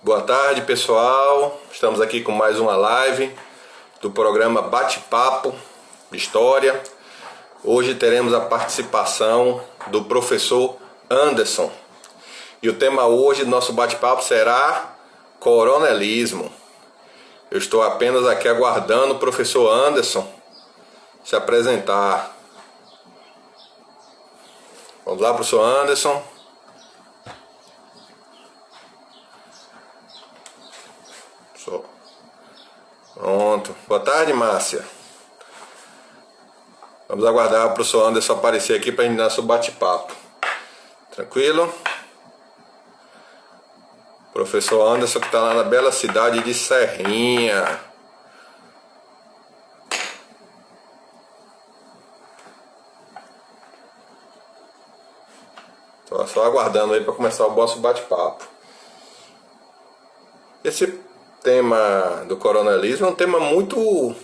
Boa tarde, pessoal. Estamos aqui com mais uma live do programa Bate-Papo de História. Hoje teremos a participação do professor Anderson. E o tema hoje do nosso bate-papo será coronelismo. Eu estou apenas aqui aguardando o professor Anderson se apresentar. Vamos lá, professor Anderson. Pronto. Boa tarde, Márcia. Vamos aguardar o professor Anderson aparecer aqui para a gente dar nosso bate-papo. Tranquilo? Professor Anderson que está lá na bela cidade de Serrinha. Estou só aguardando aí para começar o nosso bate-papo. Esse tema do coronelismo é um tema muito...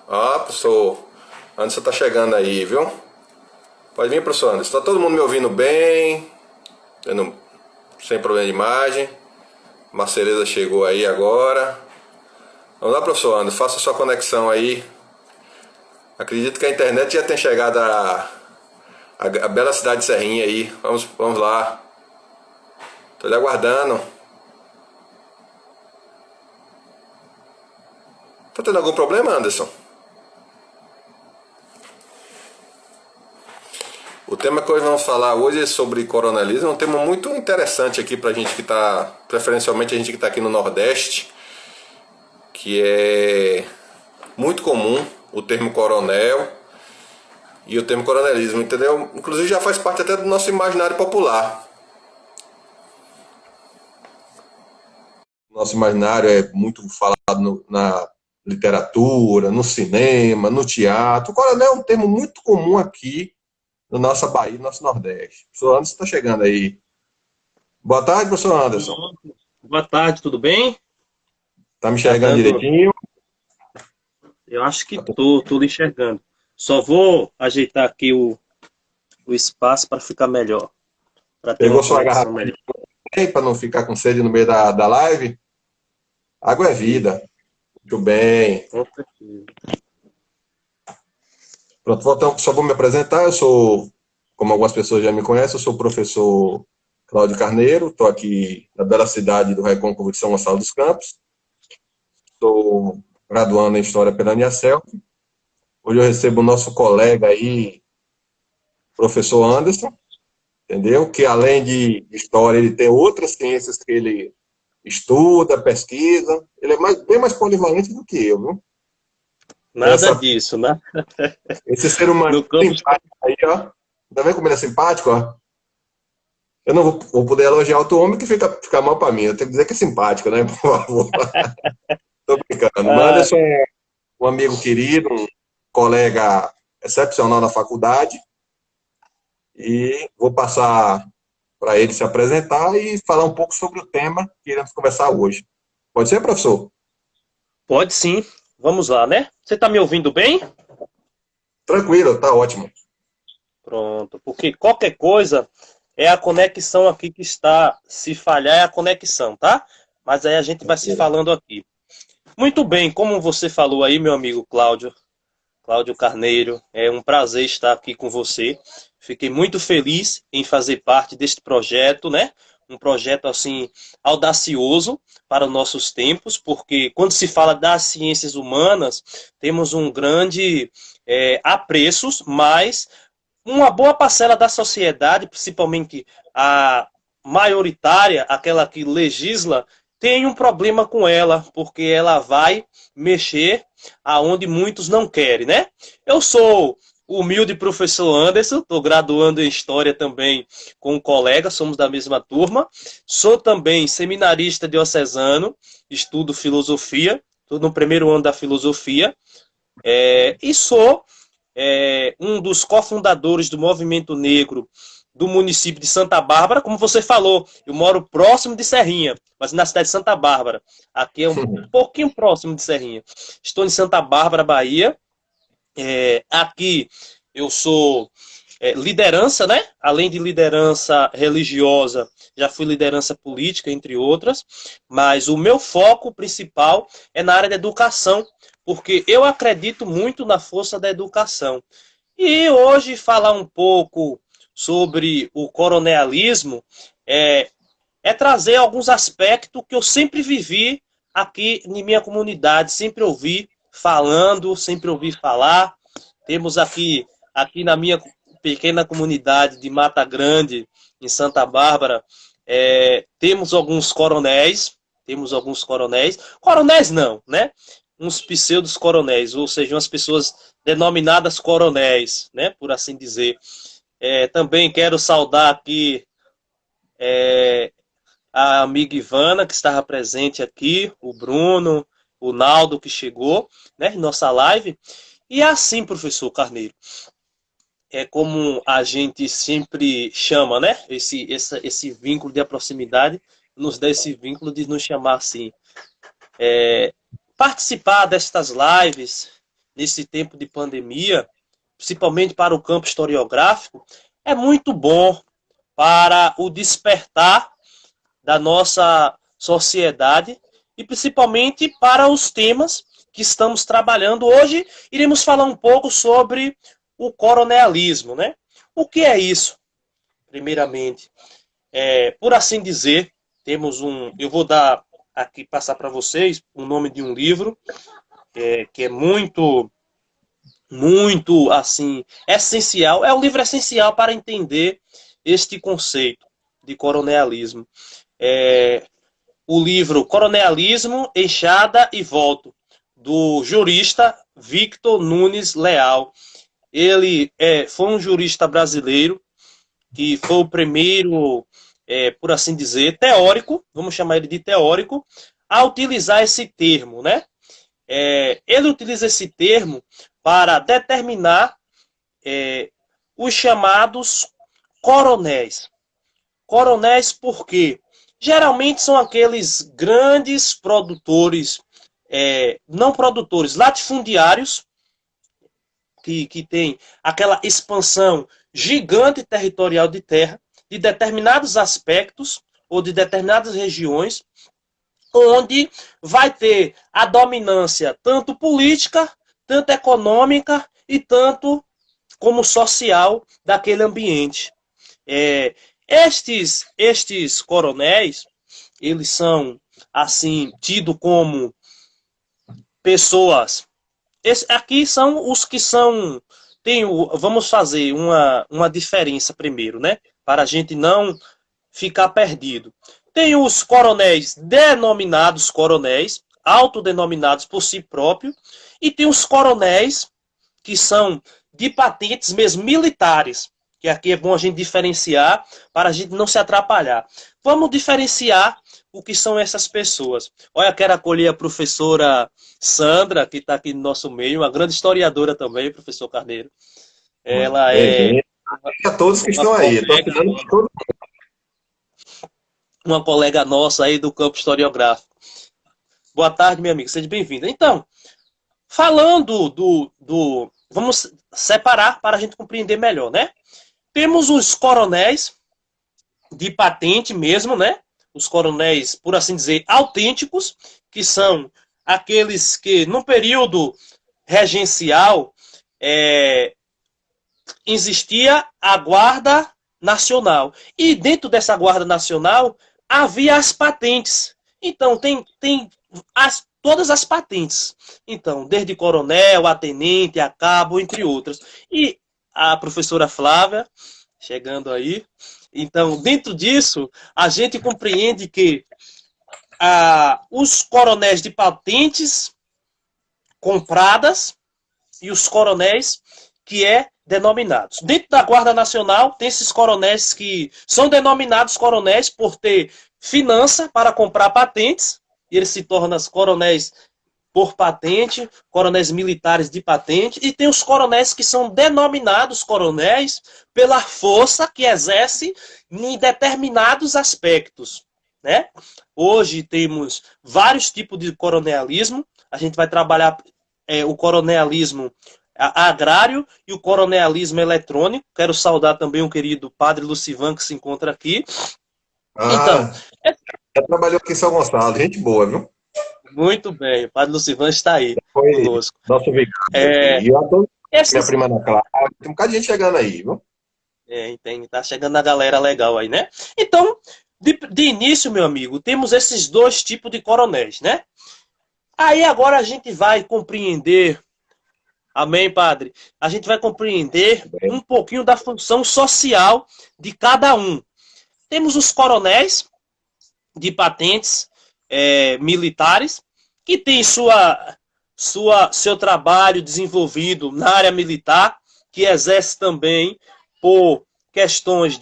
professor Anderson está chegando aí, viu? Pode vir, professor Anderson. Está todo mundo me ouvindo bem? Sem problema de imagem. Marceleza chegou aí agora. Vamos lá, professor Anderson. Faça sua conexão aí. Acredito que a internet já tem chegado a bela cidade de Serrinha aí. Vamos lá. Estou lhe aguardando. Tá tendo algum problema, Anderson? O tema que hoje vamos falar hoje é sobre coronelismo. É um tema muito interessante aqui pra gente que tá, preferencialmente a gente que tá aqui no Nordeste, que é muito comum o termo coronel e o termo coronelismo, entendeu? Inclusive já faz parte até do nosso imaginário popular. Nosso imaginário é muito falado na literatura, no cinema, no teatro. O coronel é um termo muito comum aqui na nossa Bahia, no nosso Nordeste. O professor Anderson está chegando aí. Boa tarde, professor Anderson. Boa tarde, tudo bem? Tá me enxergando direitinho? Eu acho que tô lhe enxergando. Só vou ajeitar aqui o espaço para ficar melhor, para ter Pegou uma sua conexão garrafa melhor. para não ficar com sede no meio da live? Água é vida. Muito bem. Com certeza. Pronto, então, só vou me apresentar. Eu sou, como algumas pessoas já me conhecem, eu sou o professor Cláudio Carneiro. Estou aqui na bela cidade do Recôncavo de São Gonçalo dos Campos. Estou graduando em História pela Uniacel. Hoje eu recebo o nosso colega aí, professor Anderson, entendeu? Que além de História, ele tem outras ciências que ele estuda, pesquisa. Ele é bem mais polivalente do que eu, viu? Nada disso, né? Esse ser humano No campo simpático aí, ó. Tá vendo como ele é simpático, ó? Eu não vou poder elogiar outro homem que fica mal pra mim. Eu tenho que dizer que é simpático, né? Por favor. Tô brincando. Mas ah, Anderson é um amigo querido, um colega excepcional na faculdade. E vou passar para ele se apresentar e falar um pouco sobre o tema que iremos conversar hoje. Pode ser, professor? pode sim. Vamos lá, né? Você está me ouvindo bem? Tranquilo, tá ótimo. Pronto. Porque qualquer coisa é a conexão aqui que está. Se falhar, é a conexão, tá? Mas aí a gente vai se Tranquilo. falando aqui. Muito bem, como você falou aí, meu amigo Cláudio Carneiro, é um prazer estar aqui com você. Fiquei muito feliz em fazer parte deste projeto, né? Um projeto assim audacioso para os nossos tempos, porque quando se fala das ciências humanas, temos um grande apreço, mas uma boa parcela da sociedade, principalmente a maioritária, aquela que legisla, tem um problema com ela, porque ela vai mexer aonde muitos não querem, né? Eu sou o humilde professor Anderson, estou graduando em História também com um colega, somos da mesma turma. Sou também seminarista diocesano, estudo filosofia, estou no primeiro ano da filosofia, e sou um dos cofundadores do movimento negro do município de Santa Bárbara. Como você falou, eu moro próximo de Serrinha, mas na cidade de Santa Bárbara. Aqui é um pouquinho próximo de Serrinha. Estou em Santa Bárbara, Bahia. Aqui eu sou liderança, né? Além de liderança religiosa, já fui liderança política, entre outras, mas o meu foco principal é na área da educação, porque eu acredito muito na força da educação. E hoje falar um pouco sobre o coronelismo é trazer alguns aspectos que eu sempre vivi aqui em minha comunidade, sempre ouvi falando, sempre ouvi falar. Temos aqui na minha pequena comunidade de Mata Grande, em Santa Bárbara, temos alguns coronéis não, né? Uns pseudos coronéis, ou seja, umas pessoas denominadas coronéis, né? Por assim dizer. Também quero saudar aqui a amiga Ivana, que estava presente aqui, o Bruno, o Naldo, que chegou, né, em nossa live. E assim, professor Carneiro, é como a gente sempre chama, né, esse vínculo de proximidade, nos dá esse vínculo de nos chamar assim. Participar destas lives, nesse tempo de pandemia, principalmente para o campo historiográfico, é muito bom para o despertar da nossa sociedade e principalmente para os temas que estamos trabalhando. Hoje iremos falar um pouco sobre o coronelismo, né? O que é isso? Primeiramente, por assim dizer, eu vou dar aqui, passar para vocês o nome de um livro que é muito assim, essencial. É um livro essencial para entender este conceito de coronelismo. O livro Coronelismo, Enxada e Volto, do jurista Victor Nunes Leal. Ele foi um jurista brasileiro que foi o primeiro, por assim dizer, teórico, vamos chamar ele de teórico, a utilizar esse termo, né? Ele utiliza esse termo para determinar os chamados coronéis. Coronéis por quê? Geralmente são aqueles grandes produtores, não produtores, latifundiários, que tem aquela expansão gigante territorial de terra, de determinados aspectos ou de determinadas regiões, onde vai ter a dominância tanto política, tanto econômica e tanto como social daquele ambiente. Estes coronéis, eles são assim tidos como pessoas. Aqui são os que são. Vamos fazer uma diferença primeiro, né? Para a gente não ficar perdido. Tem os coronéis denominados coronéis, autodenominados por si próprio, e tem os coronéis que são de patentes mesmo militares, que aqui é bom a gente diferenciar para a gente não se atrapalhar. Vamos diferenciar o que são essas pessoas. Olha, quero acolher a professora Sandra, que está aqui no nosso meio, uma grande historiadora também, professor Carneiro. Ela a todos que estão aí. Uma colega nossa aí do campo historiográfico. Boa tarde, minha amiga, seja bem-vinda. Então, falando vamos separar para a gente compreender melhor, né? Temos os coronéis de patente mesmo, né? Os coronéis, por assim dizer, autênticos, que são aqueles que, no período regencial, existia a Guarda Nacional. E dentro dessa Guarda Nacional havia as patentes. Então, tem todas as patentes. Então, desde coronel, a tenente, a cabo, entre outras. E a professora Flávia, chegando aí. Então, dentro disso, a gente compreende que os coronéis de patentes compradas e os coronéis que denominados. Dentro da Guarda Nacional, tem esses coronéis que são denominados coronéis por ter finança para comprar patentes, e eles se tornam coronéis por patente, coronéis militares de patente, e tem os coronéis que são denominados coronéis pela força que exerce em determinados aspectos, né? Hoje temos vários tipos de coronelismo. A gente vai trabalhar o coronelismo agrário e o coronelismo eletrônico. Quero saudar também o querido padre Lucivan, que se encontra aqui. Então, Ah, já trabalhou aqui em São Gonçalo, gente boa, viu? muito bem, o padre Lucivan está aí Foi conosco. nosso vigário É, aqui. E eu adoro minha esses, prima Ana Clara. Tem um bocado de gente chegando aí, viu? entende, tá chegando a galera legal aí, né? Então, de início, meu amigo, temos esses dois tipos de coronéis, né? Aí agora a gente vai compreender, amém, padre? A gente vai compreender um pouquinho da função social de cada um. Temos os coronéis de patentes militares, que tem seu trabalho desenvolvido na área militar, que exerce também por questões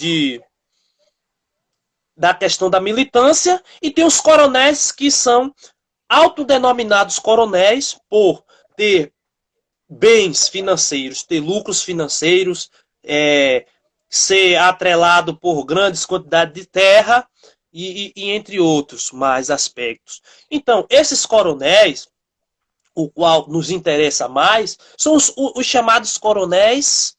da questão da militância, e tem os coronéis que são autodenominados coronéis por ter bens financeiros, ter lucros financeiros, ser atrelado por grandes quantidades de terra e entre outros mais aspectos. Então, esses coronéis, o qual nos interessa mais, são os chamados coronéis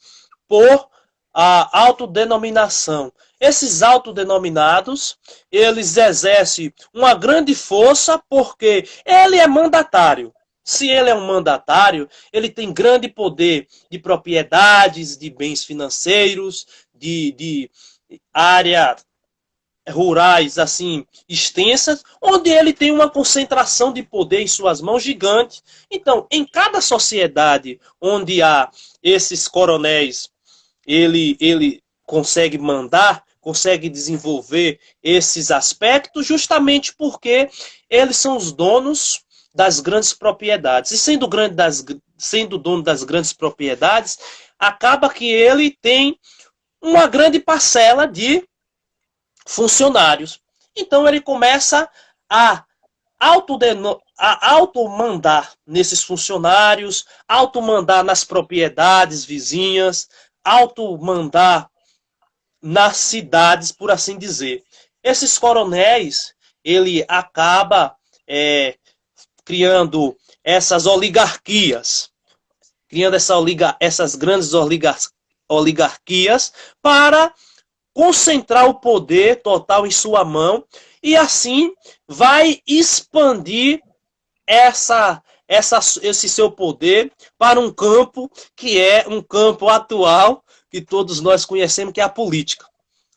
por a autodenominação. Esses autodenominados, eles exercem uma grande força porque ele é mandatário. Se ele é um mandatário, ele tem grande poder de propriedades, de bens financeiros, de área rurais assim extensas, onde ele tem uma concentração de poder em suas mãos gigante. Então, em cada sociedade onde há esses coronéis, ele consegue mandar, consegue desenvolver esses aspectos, justamente porque eles são os donos das grandes propriedades. E sendo dono das grandes propriedades, acaba que ele tem uma grande parcela de funcionários. Então ele começa a automandar nesses funcionários, automandar nas propriedades vizinhas, automandar nas cidades, por assim dizer. Esses coronéis, ele acaba criando essas oligarquias, criando essas grandes oligarquias para concentrar o poder total em sua mão e assim vai expandir esse seu poder para um campo que é um campo atual que todos nós conhecemos, que é a política.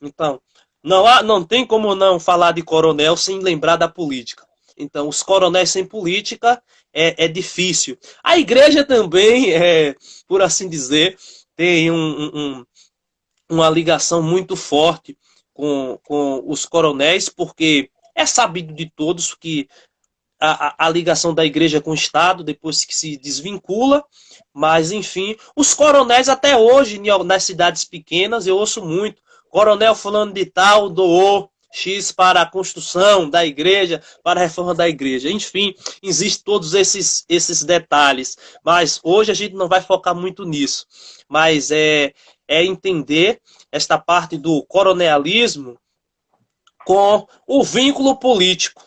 Então, não tem como não falar de coronel sem lembrar da política. Então, os coronéis sem política é difícil. A igreja também, por assim dizer, tem uma ligação muito forte com os coronéis, porque é sabido de todos que a ligação da igreja com o Estado, depois que se desvincula, mas enfim, os coronéis até hoje, nas cidades pequenas, eu ouço muito, coronel fulano de tal doou X para a construção da igreja, para a reforma da igreja. Enfim, existem todos esses detalhes, mas hoje a gente não vai focar muito nisso. Mas é entender esta parte do coronelismo com o vínculo político.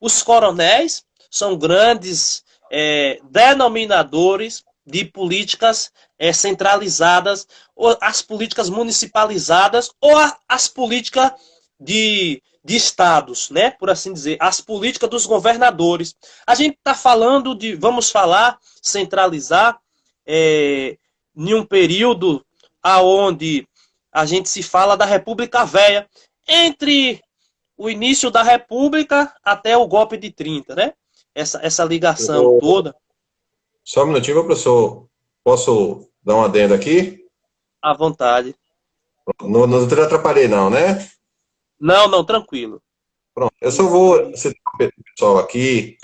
Os coronéis são grandes denominadores de políticas centralizadas, ou as políticas municipalizadas, ou as políticas de estados, né? Por assim dizer, as políticas dos governadores. A gente está falando vamos falar, centralizar, em um período aonde a gente se fala da República Velha, entre o início da República até o golpe de 30, né? Essa ligação toda. Só um minutinho, professor. Posso dar um adendo aqui? À vontade. Não te atrapalhei, não, né? Não, tranquilo. Pronto. Eu só vou citar o pessoal aqui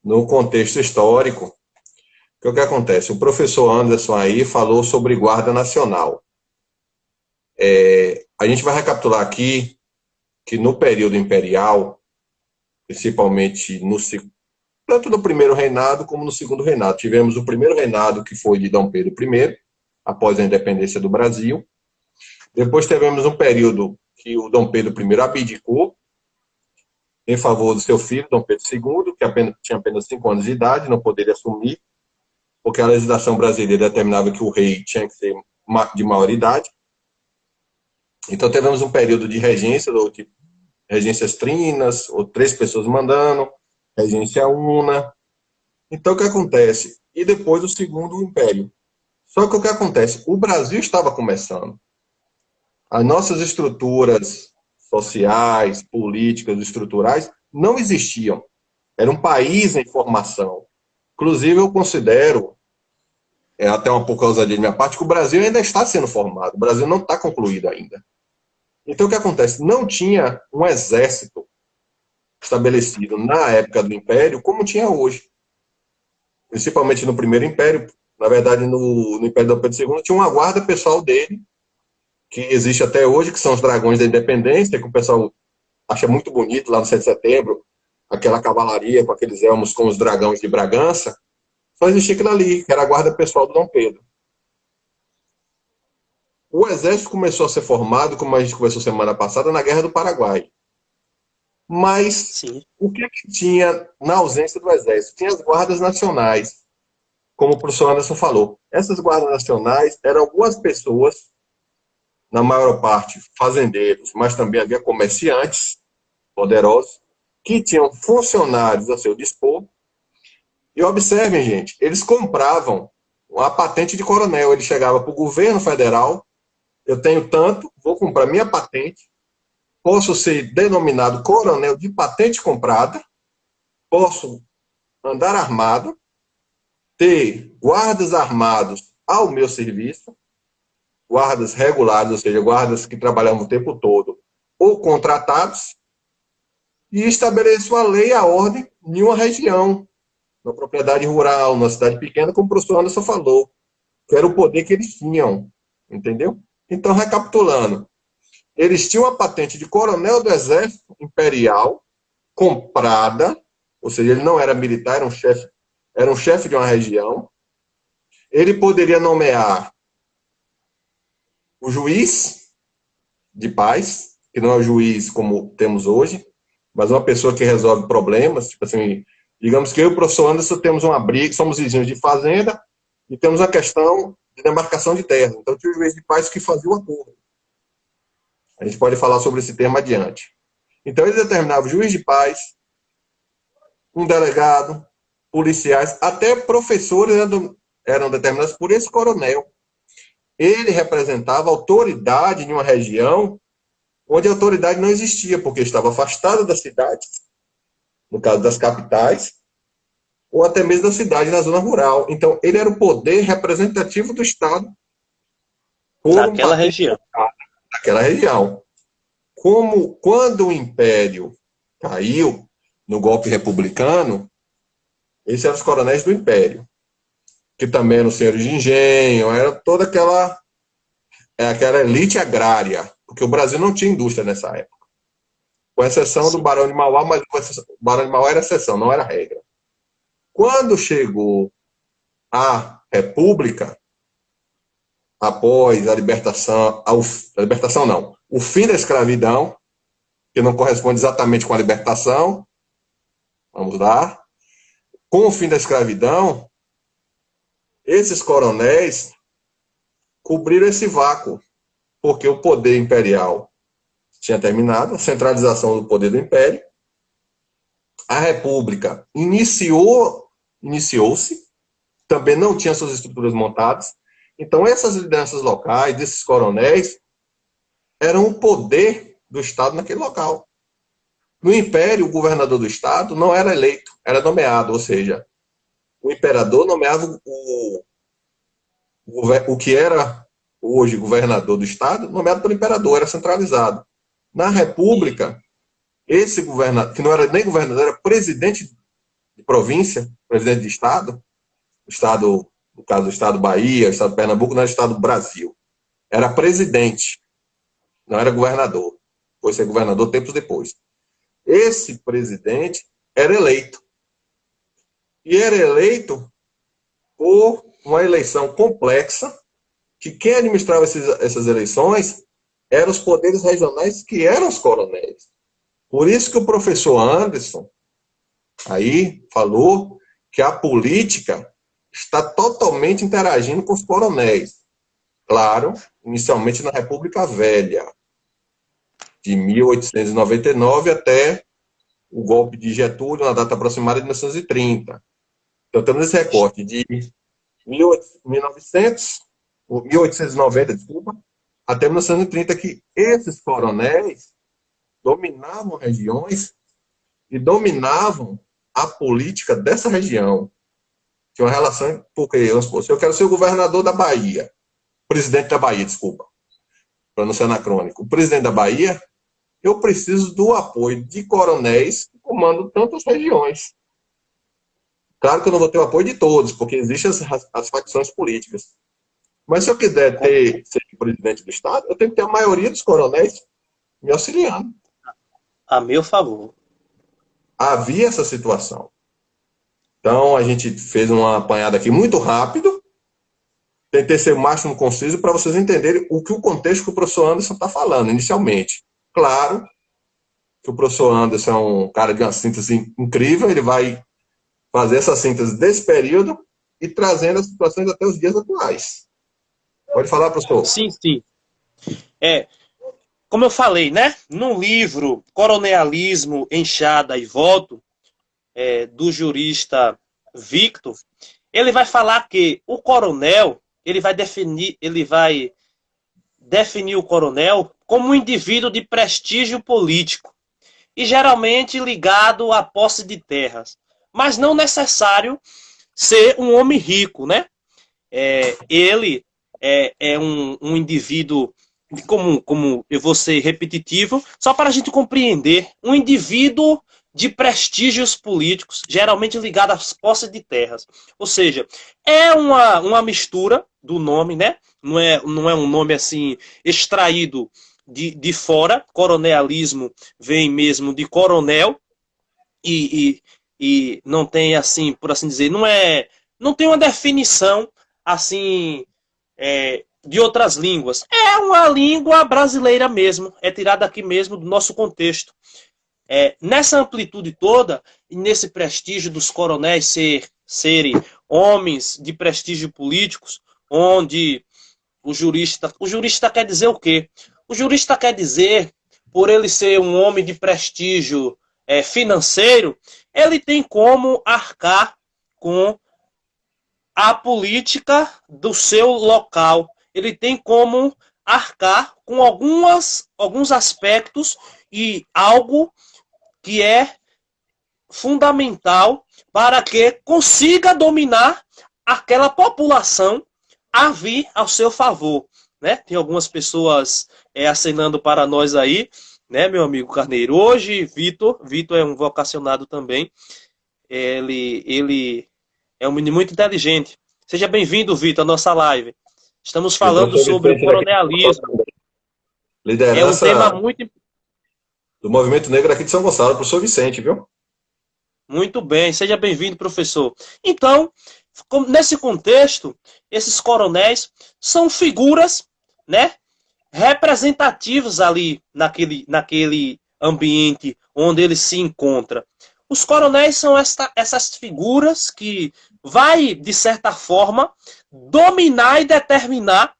no contexto histórico. O que acontece? O professor Anderson aí falou sobre Guarda Nacional. A gente vai recapitular aqui que no período imperial, principalmente tanto no primeiro reinado como no segundo reinado, tivemos o primeiro reinado que foi de Dom Pedro I, após a independência do Brasil. Depois tivemos um período que o Dom Pedro I abdicou em favor do seu filho, Dom Pedro II, que tinha apenas 5 anos de idade, não poderia assumir. porque a legislação brasileira determinava que o rei tinha que ser de maioridade. Então tivemos um período de regência, do tipo regências trinas, ou 3 pessoas mandando, regência una. Então o que acontece? E depois o segundo império. Só que o que acontece? O Brasil estava começando. As nossas estruturas sociais, políticas, estruturais, não existiam. Era um país em formação. Inclusive, eu considero, até uma pouca ousadia de minha parte, que o Brasil ainda está sendo formado. O Brasil não está concluído ainda. Então, o que acontece? Não tinha um exército estabelecido na época do Império como tinha hoje. Principalmente no primeiro Império. Na verdade, no Império do Pedro II, tinha uma guarda pessoal dele, que existe até hoje, que são os Dragões da Independência, que o pessoal acha muito bonito lá no 7 de setembro, aquela cavalaria com aqueles elmos com os dragões de Bragança. Só existia aquilo ali, que era a guarda pessoal do Dom Pedro. O exército começou a ser formado, como a gente conversou semana passada, na Guerra do Paraguai. Mas Sim. o que tinha na ausência do exército? Tinha as guardas nacionais, como o professor Anderson falou. Essas guardas nacionais eram algumas pessoas, na maior parte fazendeiros, mas também havia comerciantes poderosos, que tinham funcionários a seu dispor. E observem, gente, eles compravam a patente de coronel. Ele chegava para o governo federal, eu tenho tanto, vou comprar minha patente, posso ser denominado coronel de patente comprada, posso andar armado, ter guardas armados ao meu serviço, guardas regulados, ou seja, guardas que trabalhavam o tempo todo, ou contratados, e estabeleço a lei e a ordem em uma região, na propriedade rural, numa cidade pequena, como o professor Anderson falou, que era o poder que eles tinham, entendeu? Então, recapitulando, eles tinham a patente de coronel do Exército Imperial, comprada, ou seja, ele não era militar, era um chefe de uma região. Ele poderia nomear o juiz de paz, que não é o juiz como temos hoje, mas uma pessoa que resolve problemas, tipo assim, digamos que eu e o professor Anderson temos uma briga, somos vizinhos de fazenda e temos a questão de demarcação de terra. Então tinha o juiz de paz que fazia o acordo. A gente pode falar sobre esse tema adiante. Então ele determinava o juiz de paz, um delegado, policiais, até professores eram determinados por esse coronel. Ele representava a autoridade em uma região onde a autoridade não existia, porque estava afastada das cidades, no caso das capitais, ou até mesmo da cidade na zona rural. Então, ele era o poder representativo do Estado Naquela região. Naquela região. Como quando o Império caiu no golpe republicano, esses eram os coronéis do Império, que também eram senhores de engenho, era toda aquela elite agrária, porque o Brasil não tinha indústria nessa época. Com exceção do Barão de Mauá, mas o Barão de Mauá era exceção, não era regra. Quando chegou a República, após a libertação, o fim da escravidão, que não corresponde exatamente com a libertação, vamos lá, com o fim da escravidão, esses coronéis cobriram esse vácuo, porque o poder imperial tinha terminado, a centralização do poder do império, a República iniciou-se, também não tinha suas estruturas montadas, então essas lideranças locais, desses coronéis, eram o poder do Estado naquele local. No Império, o governador do Estado não era eleito, era nomeado, ou seja, o imperador nomeava o que era hoje governador do Estado, nomeado pelo imperador, era centralizado. Na República, esse governador, que não era nem governador, era presidente de província, presidente de Estado, no caso do Estado Bahia, o Estado de Pernambuco, não era o Estado do Brasil. Era presidente, não era governador. Foi ser governador tempos depois. Esse presidente era eleito. E era eleito por uma eleição complexa, que quem administrava essas eleições eram os poderes regionais, que eram os coronéis. Por isso que o professor Anderson aí falou que a política está totalmente interagindo com os coronéis. Claro, inicialmente na República Velha, de 1899 até o golpe de Getúlio, na data aproximada de 1930. Então, temos esse recorte de 1890, desculpa, até 1930, que esses coronéis dominavam regiões e dominavam a política dessa região. Tinha uma relação, porque eu quero ser o governador da Bahia, presidente da Bahia, desculpa, para não ser anacrônico. O presidente da Bahia, eu preciso do apoio de coronéis que comandam tantas regiões. Claro que eu não vou ter o apoio de todos, porque existem as facções políticas. Mas se eu quiser ser presidente do Estado, eu tenho que ter a maioria dos coronéis me auxiliando. A meu favor. Havia essa situação. Então, a gente fez uma apanhada aqui muito rápido. Tentei ser o máximo conciso para vocês entenderem o contexto que o professor Anderson está falando, inicialmente. Claro que o professor Anderson é um cara de uma síntese incrível, ele vai fazer essa síntese desse período e trazendo as situações até os dias atuais. Pode falar, professor? Sim, sim. Como eu falei, né? No livro Coronelismo, Enxada e Voto, do jurista Victor, ele vai falar que o coronel, ele vai definir o coronel como um indivíduo de prestígio político e geralmente ligado à posse de terras, mas não necessário ser um homem rico, né? Ele é um indivíduo, como eu vou ser repetitivo, só para a gente compreender, um indivíduo de prestígios políticos, geralmente ligado às posses de terras. Ou seja, é uma mistura do nome, né? Não é um nome assim extraído de fora. Coronelismo vem mesmo de coronel e não tem assim, por assim dizer, não tem uma definição assim de outras línguas. É uma língua brasileira mesmo, é tirada aqui mesmo do nosso contexto. Nessa amplitude toda, e nesse prestígio dos coronéis serem homens de prestígio políticos, onde o jurista quer dizer o quê? O jurista quer dizer, por ele ser um homem de prestígio financeiro, ele tem como arcar com a política do seu local. Ele tem como arcar com alguns aspectos e algo que é fundamental para que consiga dominar aquela população a vir ao seu favor, né? Tem algumas pessoas acenando para nós aí, né, meu amigo Carneiro? Hoje, Vitor é um vocacionado também, ele é um menino muito inteligente. Seja bem-vindo, Vitor, à nossa live. Estamos falando sobre o coronelismo. Liderança é um tema muito do Movimento Negro aqui de São Gonçalo, professor Vicente, viu? Muito bem, seja bem-vindo, professor. Então, nesse contexto, esses coronéis são figuras, né, representativas ali naquele ambiente onde ele se encontra. Os coronéis são essas figuras que vai, de certa forma, dominar e determinar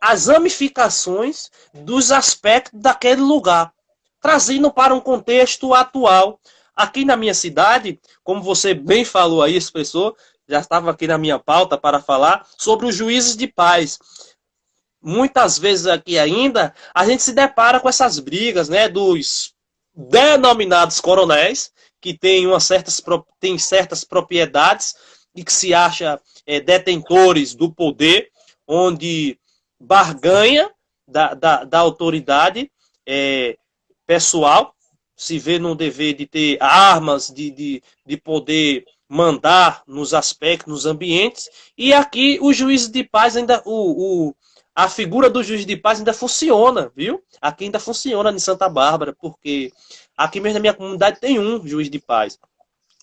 as ramificações dos aspectos daquele lugar, trazendo para um contexto atual. Aqui na minha cidade, como você bem falou aí, expressou, já estava aqui na minha pauta para falar sobre os juízes de paz. Muitas vezes aqui ainda, a gente se depara com essas brigas, né, dos denominados coronéis, que têm certas propriedades e que se acha detentores do poder, onde barganha da autoridade pessoal, se vê no dever de ter armas, de poder mandar nos aspectos, nos ambientes, e aqui o juiz de paz ainda, a figura do juiz de paz ainda funciona, viu? Aqui ainda funciona em Santa Bárbara, porque aqui mesmo na minha comunidade tem um juiz de paz,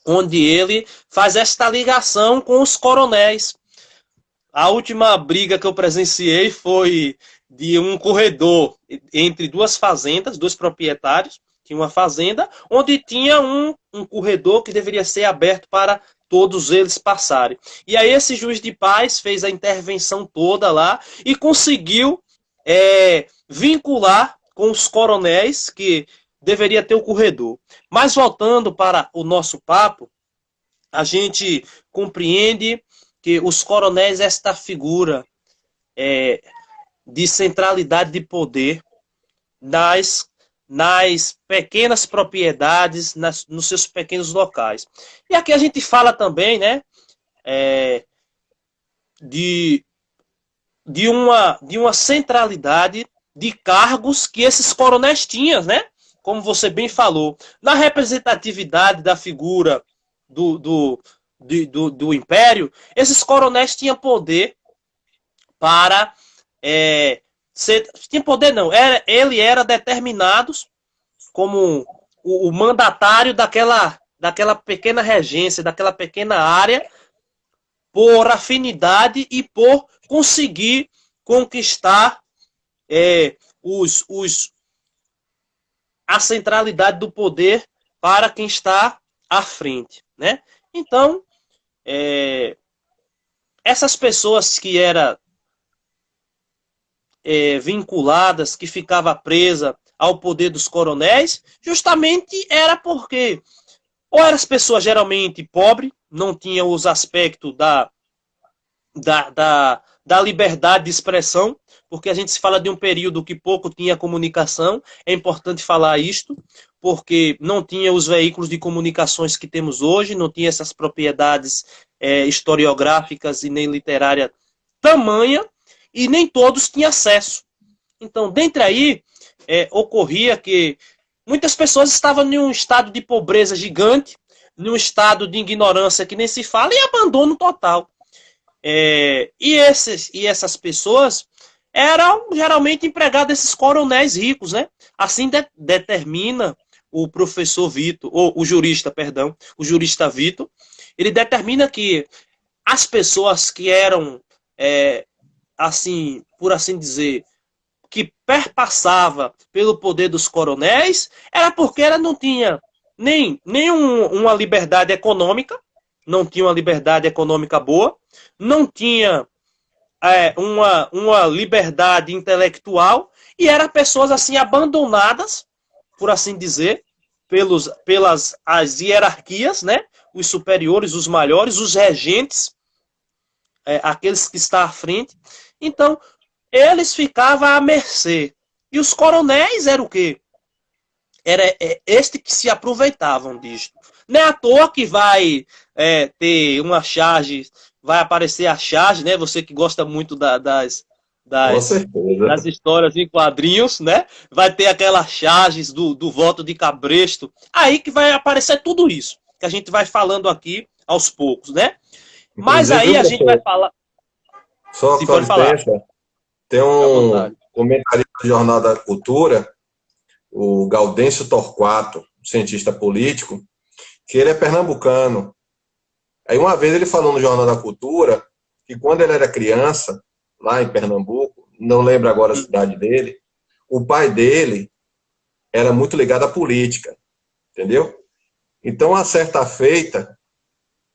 onde ele faz esta ligação com os coronéis. A última briga que eu presenciei foi de um corredor entre duas fazendas, dois proprietários, tinha uma fazenda onde tinha um corredor que deveria ser aberto para todos eles passarem. E aí esse juiz de paz fez a intervenção toda lá e conseguiu vincular com os coronéis que deveria ter o corredor. Mas voltando para o nosso papo, a gente compreende que os coronéis, esta figura de centralidade de poder nas pequenas propriedades, nos seus pequenos locais. E aqui a gente fala também, né, de uma centralidade de cargos que esses coronéis tinham, né? Como você bem falou, na representatividade da figura do império, esses coronéis tinham poder para tinha poder não, ele era determinado como o mandatário daquela pequena regência, daquela pequena área, por afinidade e por conseguir conquistar a centralidade do poder para quem está à frente, né? Então, essas pessoas que eram vinculadas, que ficava presa ao poder dos coronéis, justamente era porque ou eram as pessoas geralmente pobres, não tinham os aspectos da liberdade de expressão, porque a gente se fala de um período que pouco tinha comunicação, é importante falar isto, porque não tinha os veículos de comunicações que temos hoje, não tinha essas propriedades historiográficas e nem literária tamanha, e nem todos tinham acesso. Então, dentre aí, ocorria que muitas pessoas estavam em um estado de pobreza gigante, num estado de ignorância que nem se fala, e abandono total. E essas pessoas eram geralmente empregados desses coronéis ricos, né? Assim determina o professor Vitor, ou o jurista Vitor, ele determina que as pessoas que eram, assim, por assim dizer, que perpassava pelo poder dos coronéis, era porque ela não tinha uma liberdade econômica, não tinha uma liberdade econômica boa, não tinha uma liberdade intelectual, e eram pessoas assim abandonadas, por assim dizer, pelas as hierarquias, né? Os superiores, os maiores, os regentes, aqueles que estão à frente. Então, eles ficavam à mercê. E os coronéis eram o quê? Era este que se aproveitavam disto. Não é à toa que vai ter uma charge, vai aparecer a charge, né? Você que gosta muito das histórias em quadrinhos, né? Vai ter aquelas charges do voto de Cabresto. Aí que vai aparecer tudo isso, que a gente vai falando aqui aos poucos, né? Mas aí a gente vai falar... Só com licença, tem um comentarista do Jornal da Cultura, o Gaudêncio Torquato, cientista político, que ele é pernambucano. Aí uma vez ele falou no Jornal da Cultura que quando ele era criança, lá em Pernambuco, não lembro agora a cidade dele, o pai dele era muito ligado à política, entendeu? Então, a certa feita,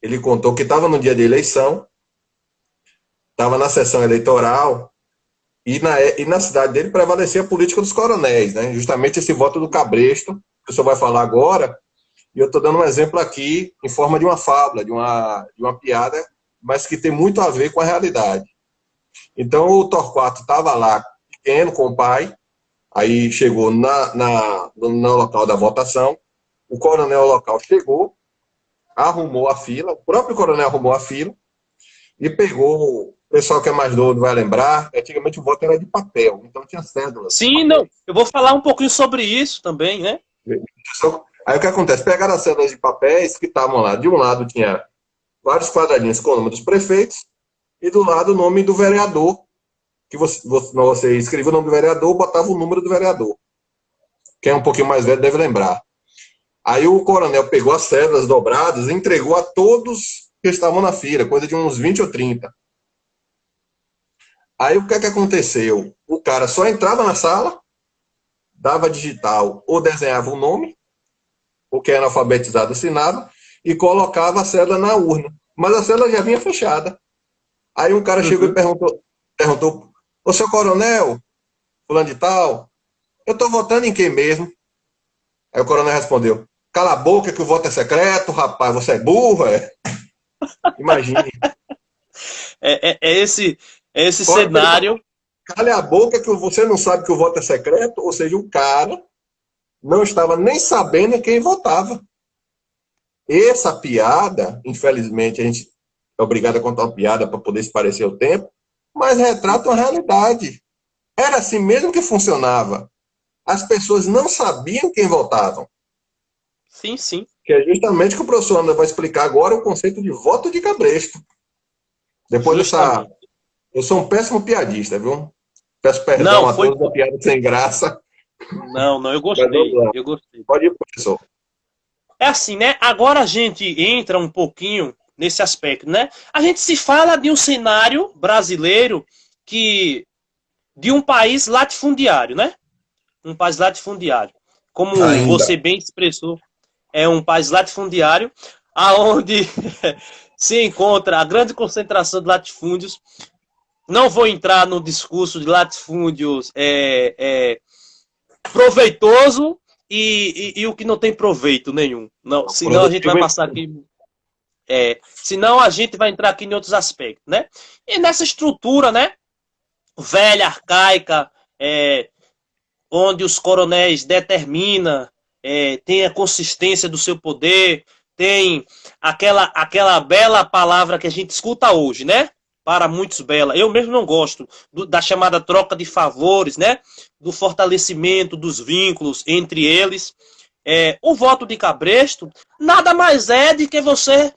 ele contou que estava no dia de eleição, estava na sessão eleitoral, e na cidade dele prevalecia a política dos coronéis, né? Justamente esse voto do Cabresto, que o senhor vai falar agora, e eu estou dando um exemplo aqui em forma de uma fábula, de uma piada, mas que tem muito a ver com a realidade. Então o Torquato estava lá, pequeno, com o pai, aí chegou no local da votação, o coronel local chegou, arrumou a fila, o próprio coronel arrumou a fila, e pegou... O pessoal que é mais novo vai lembrar, antigamente o voto era de papel, então tinha cédulas. Sim, não. Eu vou falar um pouquinho sobre isso também, né? Aí o que acontece? Pegaram as cédulas de papéis que estavam lá. De um lado tinha vários quadradinhos com o nome dos prefeitos, e do lado o nome do vereador, que você escrevia o nome do vereador, botava o número do vereador. Quem é um pouquinho mais velho deve lembrar. Aí o coronel pegou as cédulas dobradas e entregou a todos que estavam na fila, coisa de uns 20 ou 30. Aí o que é que aconteceu? O cara só entrava na sala, dava digital ou desenhava o nome, o que era alfabetizado assinava, e colocava a cédula na urna. Mas a cédula já vinha fechada. Aí um cara chegou e perguntou, ô seu coronel, fulano de tal, eu estou votando em quem mesmo? Aí o coronel respondeu, cala a boca que o voto é secreto, rapaz, você é burro, é? Imagine. É esse Fora que ele falou, cenário. cale a boca que você não sabe que o voto é secreto, ou seja, o cara não estava nem sabendo em quem votava. Essa piada, infelizmente, a gente é obrigado a contar uma piada para poder se parecer o tempo, mas retrata uma realidade. Era assim mesmo que funcionava. As pessoas não sabiam quem votavam. Sim, sim. Que é justamente o que o professor Ana vai explicar agora, o conceito de voto de cabresto. Depois dessa... Justamente. Eu sou um péssimo piadista, viu? Peço perdão Não, a foi. todos da piada sem graça. Não, eu Mas vamos gostei. lá. Eu gostei. Pode ir, professor. É assim, né? Agora a gente entra um pouquinho nesse aspecto, né? A gente se fala de um cenário brasileiro que de um país latifundiário, né? Um país latifundiário. Como Ainda. você bem expressou, é um país latifundiário aonde se encontra a grande concentração de latifúndios. Não vou entrar no discurso de latifúndios proveitoso e o que não tem proveito nenhum. Não, senão a gente vai passar aqui. Senão a gente vai entrar aqui em outros aspectos, né? E nessa estrutura, né? Velha, arcaica, onde os coronéis determinam, tem a consistência do seu poder, tem aquela bela palavra que a gente escuta hoje, né? Para muitos bela. Eu mesmo não gosto da chamada troca de favores, né? Do fortalecimento dos vínculos entre eles. O voto de cabresto nada mais é de que você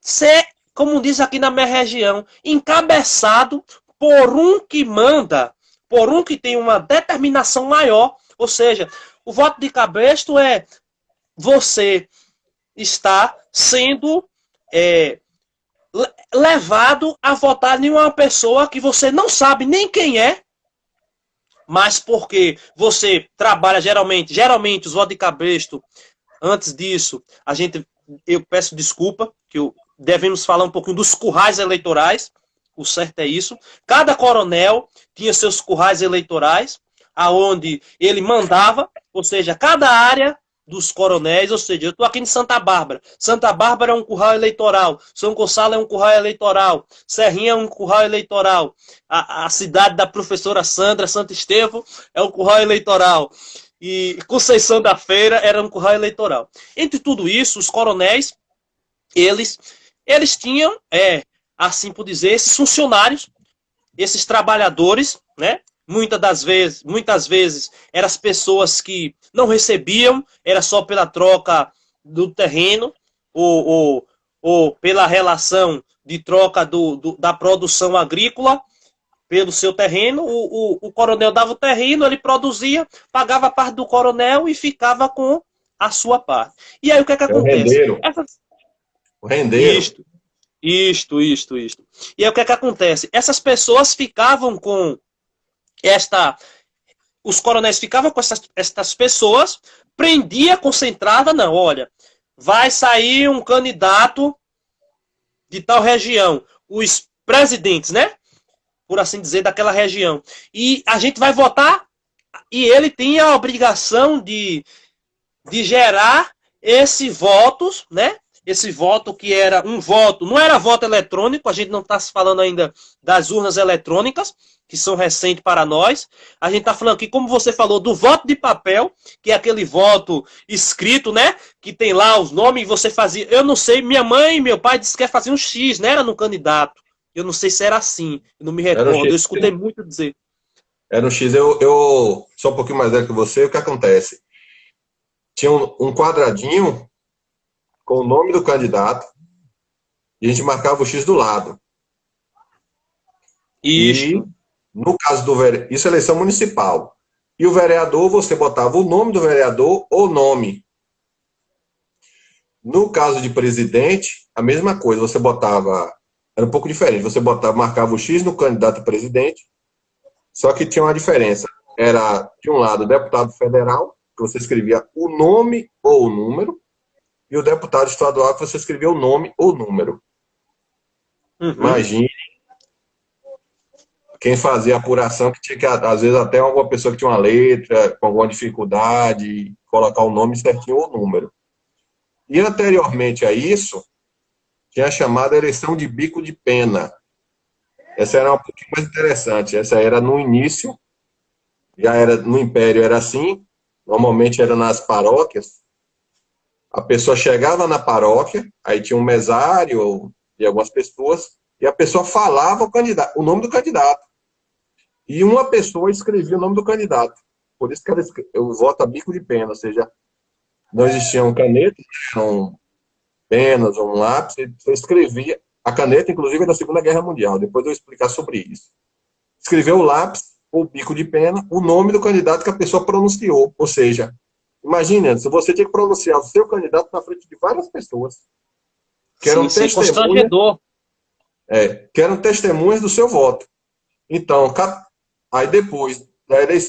ser, como diz aqui na minha região, encabeçado por um que manda, por um que tem uma determinação maior. Ou seja, o voto de cabresto é você estar sendo levado a votar em uma pessoa que você não sabe nem quem é, mas porque você trabalha geralmente os votos de cabresto, antes disso, eu peço desculpa, que devemos falar um pouquinho dos currais eleitorais, o certo é isso. Cada coronel tinha seus currais eleitorais, aonde ele mandava, ou seja, cada área dos coronéis, ou seja, eu estou aqui em Santa Bárbara. Santa Bárbara é um curral eleitoral, São Gonçalo é um curral eleitoral, Serrinha é um curral eleitoral, a cidade da professora Sandra, Santo Estevão, é um curral eleitoral, e Conceição da Feira era um curral eleitoral. Entre tudo isso, os coronéis, eles tinham, assim por dizer, esses funcionários, esses trabalhadores, né? Muitas vezes eram as pessoas que não recebiam, era só pela troca do terreno ou pela relação de troca da produção agrícola pelo seu terreno. O coronel dava o terreno, ele produzia, pagava a parte do coronel e ficava com a sua parte. E aí o que é que acontece? O rendeiro. Isto. E aí o que é que acontece? Essas pessoas ficavam com os coronéis ficavam com essas pessoas, prendia, concentrava, não, olha, vai sair um candidato de tal região, os presidentes, né? Por assim dizer, daquela região. E a gente vai votar, e ele tinha a obrigação de gerar esses votos, né? Esse voto que era um voto, não era voto eletrônico, a gente não está se falando ainda das urnas eletrônicas, que são recentes para nós. A gente está falando aqui, como você falou, do voto de papel, que é aquele voto escrito, né? Que tem lá os nomes e você fazia. Eu não sei, minha mãe e meu pai disseram que ia fazer um X, né? Era no candidato. Eu não sei se era assim, eu não me recordo. Eu escutei muito dizer. Era no X. Eu sou um pouquinho mais velho que você, o que acontece? Tinha um quadradinho com o nome do candidato e a gente marcava o X do lado. Isso. E, no caso do vereador, isso é eleição municipal. E o vereador, você botava o nome do vereador ou nome. No caso de presidente, a mesma coisa, você botava, era um pouco diferente, você marcava o X no candidato a presidente, só que tinha uma diferença. era, de um lado, o deputado federal, que você escrevia o nome ou o número, e o deputado estadual, que você escrevia o nome ou o número. Uhum. Imagine quem fazia a apuração, que tinha que, às vezes, até alguma pessoa que tinha uma letra, com alguma dificuldade, colocar o nome certinho ou o número. E anteriormente a isso, tinha a chamada eleição de bico de pena. Essa era um pouquinho mais interessante. Essa era no início, já era no Império era assim, normalmente era nas paróquias. A pessoa chegava na paróquia, aí tinha um mesário e algumas pessoas, e a pessoa falava o candidato, o nome do candidato. E uma pessoa escrevia o nome do candidato. Por isso que eu voto a bico de pena, ou seja, não existiam canetas, eram penas ou um lápis, você escrevia. A caneta, inclusive, é da Segunda Guerra Mundial, depois eu vou explicar sobre isso. Escreveu o lápis, ou bico de pena, o nome do candidato que a pessoa pronunciou. Ou seja, imagine, se você tinha que pronunciar o seu candidato na frente de várias pessoas, que Sim, eram sim, testemunhas, constrangedor. que eram testemunhas do seu voto. Então, aí depois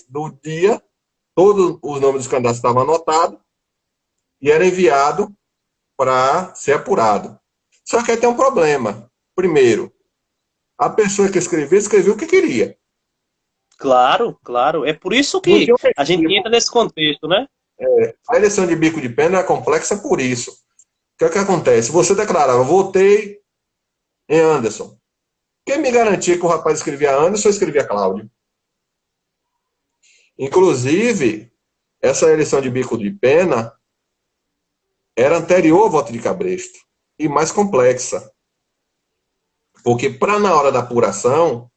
do dia, todos os nomes dos candidatos estavam anotados e era enviado para ser apurado. Só que aí tem um problema. Primeiro, a pessoa que escreveu o que queria. Claro, claro. É por isso Não que tinha um a gente recibo. entra nesse contexto, né? A eleição de bico de pena é complexa por isso. O que é que acontece? Você declarava, votei em Anderson. Quem me garantia que o rapaz escrevia Anderson ou escrevia Cláudio? Inclusive, essa eleição de bico de pena era anterior ao voto de Cabresto e mais complexa. Porque para na hora da apuração,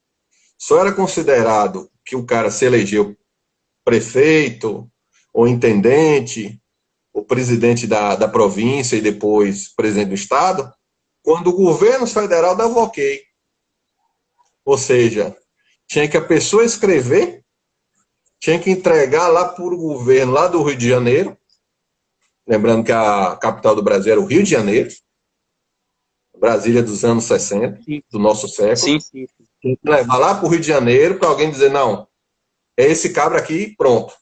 só era considerado que o cara se elegeu prefeito ou intendente, o presidente da província e depois presidente do estado, quando o governo federal dava ok. Ou seja, tinha que a pessoa escrever, tinha que entregar lá para o governo lá do Rio de Janeiro, lembrando que a capital do Brasil era o Rio de Janeiro, Brasília dos anos 60, Sim, do nosso século, sim, sim. tinha que levar lá para o Rio de Janeiro para alguém dizer, não, é esse cabra aqui, pronto.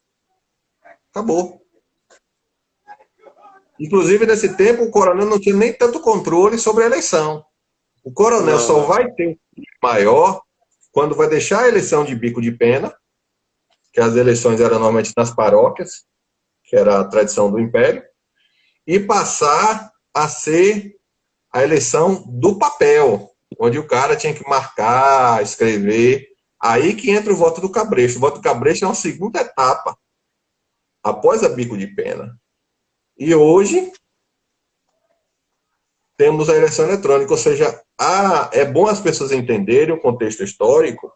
Acabou. Inclusive, nesse tempo, o coronel não tinha nem tanto controle sobre a eleição. O coronel Não, só não. vai ter um maior quando vai deixar a eleição de bico de pena, que as eleições eram normalmente nas paróquias, que era a tradição do Império, e passar a ser a eleição do papel, onde o cara tinha que marcar, escrever. Aí que entra o voto do cabresto. O voto do cabresto é uma segunda etapa, após a bico de pena. E hoje temos a eleição eletrônica, ou seja, é bom as pessoas entenderem o contexto histórico,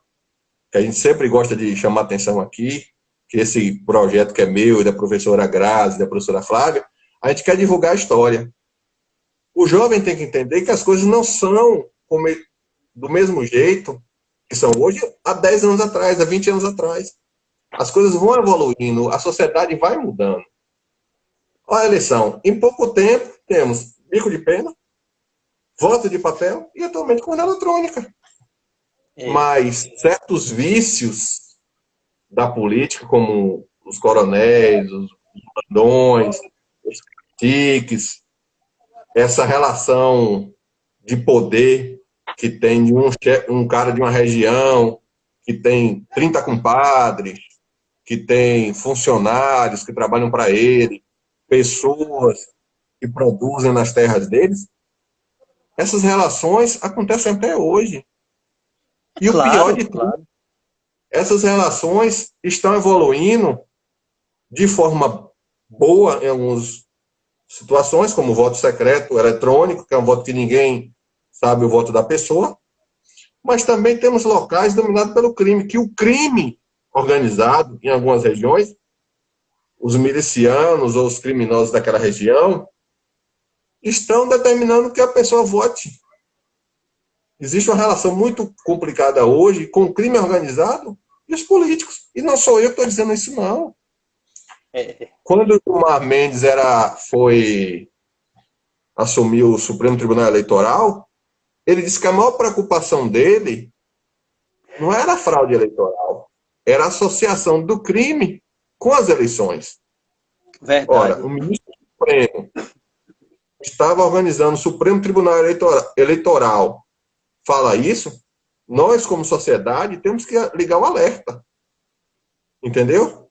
que a gente sempre gosta de chamar atenção aqui, que esse projeto que é meu, da professora Grazi, da professora Flávia, a gente quer divulgar a história. O jovem tem que entender que as coisas não são do mesmo jeito que são hoje há 10 anos atrás, há 20 anos atrás. As coisas vão evoluindo, a sociedade vai mudando. Olha a eleição. Em pouco tempo, temos bico de pena, voto de papel e atualmente com eletrônica. É, Mas certos vícios da política, como os coronéis, os bandões, os tiques, essa relação de poder que tem de um cara de uma região que tem 30 compadres, que tem funcionários que trabalham para ele, pessoas que produzem nas terras deles, essas relações acontecem até hoje. E o pior claro, de tudo, claro. essas relações estão evoluindo de forma boa em algumas situações, como o voto secreto eletrônico, que é um voto que ninguém sabe o voto da pessoa, mas também temos locais dominados pelo crime, que o crime organizado, em algumas regiões, os milicianos ou os criminosos daquela região, estão determinando que a pessoa vote. Existe uma relação muito complicada hoje com o crime organizado e os políticos. E não sou eu que estou dizendo isso, não. É, Quando o Mar Mendes assumiu o Supremo Tribunal Eleitoral, ele disse que a maior preocupação dele não era a fraude eleitoral. era a associação do crime com as eleições. Verdade. Ora, o ministro Supremo estava organizando o Supremo Tribunal Eleitoral. Fala isso, nós, como sociedade, temos que ligar o alerta. Entendeu?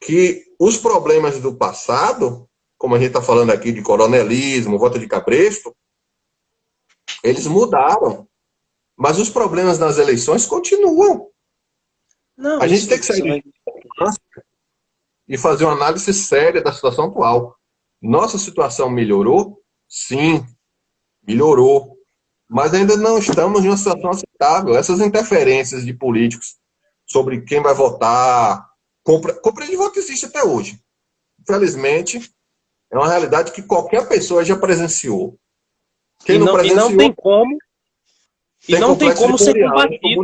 Que os problemas do passado, como a gente está falando aqui de coronelismo, voto de cabresto, eles mudaram. Mas os problemas nas eleições continuam. Não, A gente tem que sair e fazer uma análise séria da situação atual. Nossa situação melhorou? Sim, melhorou. Mas ainda não estamos em uma situação aceitável. Essas interferências de políticos sobre quem vai votar, compra de voto existe até hoje. Infelizmente, é uma realidade que qualquer pessoa já presenciou. Quem não presenciou, não tem como. E não tem como ser combatido.